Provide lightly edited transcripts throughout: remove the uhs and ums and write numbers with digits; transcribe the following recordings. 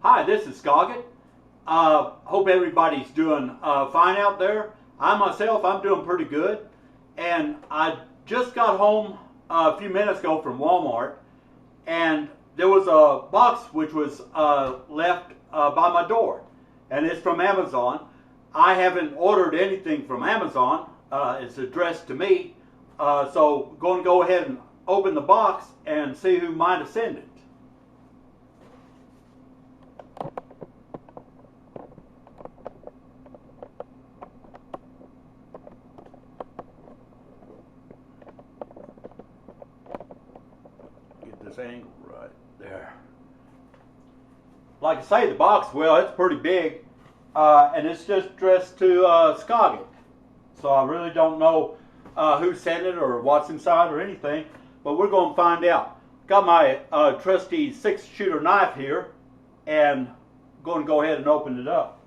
Hi, this is Scoggett. Hope everybody's doing fine out there. I'm doing pretty good. And I just got home a few minutes ago from Walmart, and there was a box which was left by my door, and it's from Amazon. I haven't ordered anything from Amazon. It's addressed to me, so going to go ahead and open the box and see who might have sent it. Get this angle right there. Like I say, the box, well, it's pretty big, and it's just addressed to Scoggett. So I really don't know who sent it or what's inside or anything, but we're going to find out. Got my trusty 6-shooter knife here, and going to go ahead and open it up.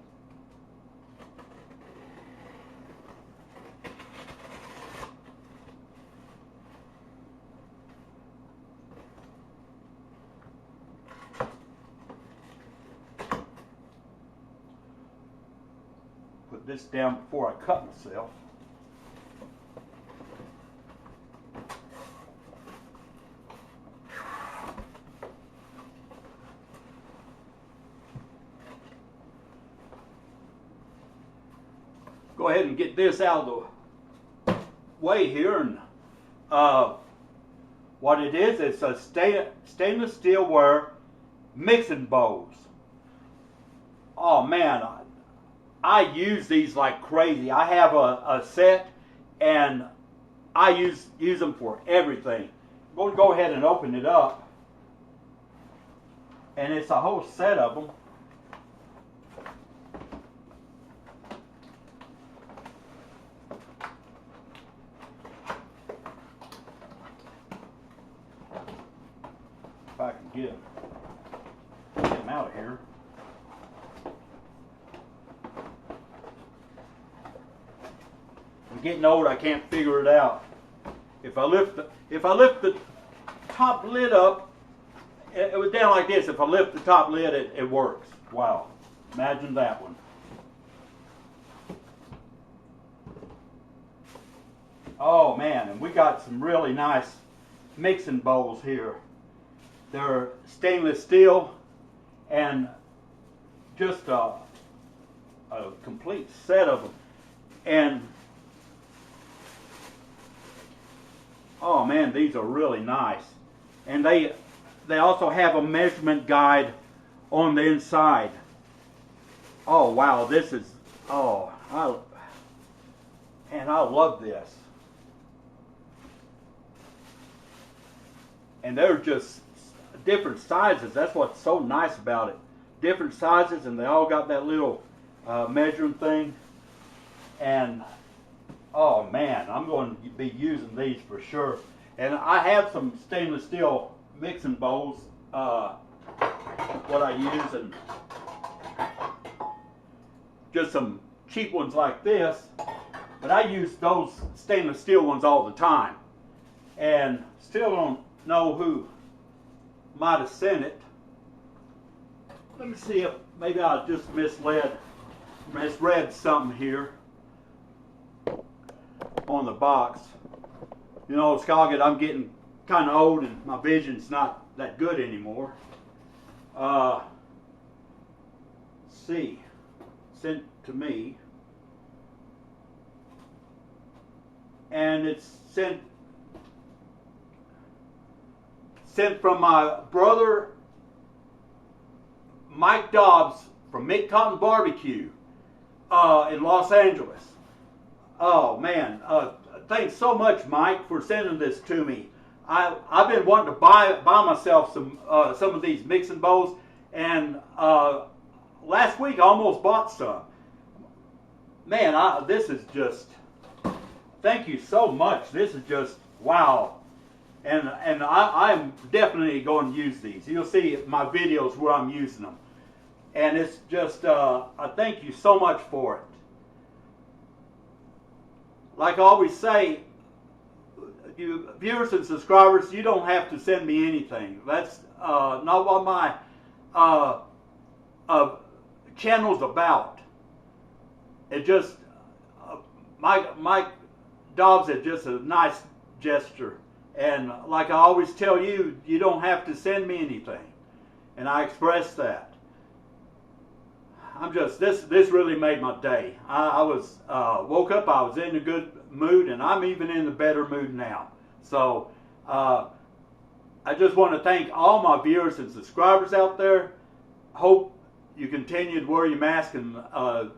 Put this down before I cut myself. Go ahead and get this out of the way here, and what it is, it's a stainless steel ware mixing bowls. Oh man, I use these like crazy. I have a set, and I use them for everything. I'm going to go ahead and open it up, and it's a whole set of them. If I can get them out of here. I'm getting old. I can't figure it out. If I lift the top lid up, it was down like this. If I lift the top lid, it works. Wow! Imagine that one. Oh man, and we got some really nice mixing bowls here. They're stainless steel, and just a complete set of them. And oh man, these are really nice. And they also have a measurement guide on the inside. Oh wow, this is, oh, I love this. And they're just different sizes. That's what's so nice about it. Different sizes, and they all got that little measuring thing. And oh man, I'm going to be using these for sure. And I have some stainless steel mixing bowls, what I use, and just some cheap ones like this. But I use those stainless steel ones all the time, and still don't know who might have sent it. Let me see if maybe I just misread something here on the box. You know, Scoggett, I'm getting kind of old and my vision's not that good anymore. See, sent to me, and it's sent from my brother Mike Dobbs from Mick Barbecue in Los Angeles. Oh man, thanks so much, Mike, for sending this to me. I've been wanting to buy myself some of these mixing bowls, and last week I almost bought some. Man, this is just, thank you so much. This is just wow. And I'm definitely going to use these. You'll see my videos where I'm using them. And it's just, I thank you so much for it. Like I always say, you viewers and subscribers, you don't have to send me anything. That's not what my channels about. It just Mike Dobbs is just a nice gesture, and like I always tell you, you don't have to send me anything, and I express that. I'm just this really made my day. I was woke up, I was in a good mood, and I'm even in a better mood now. So I just want to thank all my viewers and subscribers out there. Hope you continue to wear your mask and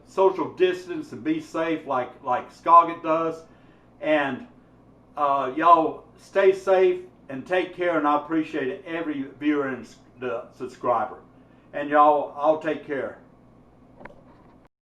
social distance and be safe like Scoggett does. And y'all stay safe and take care, and I appreciate every viewer and subscriber. And y'all, I'll take care.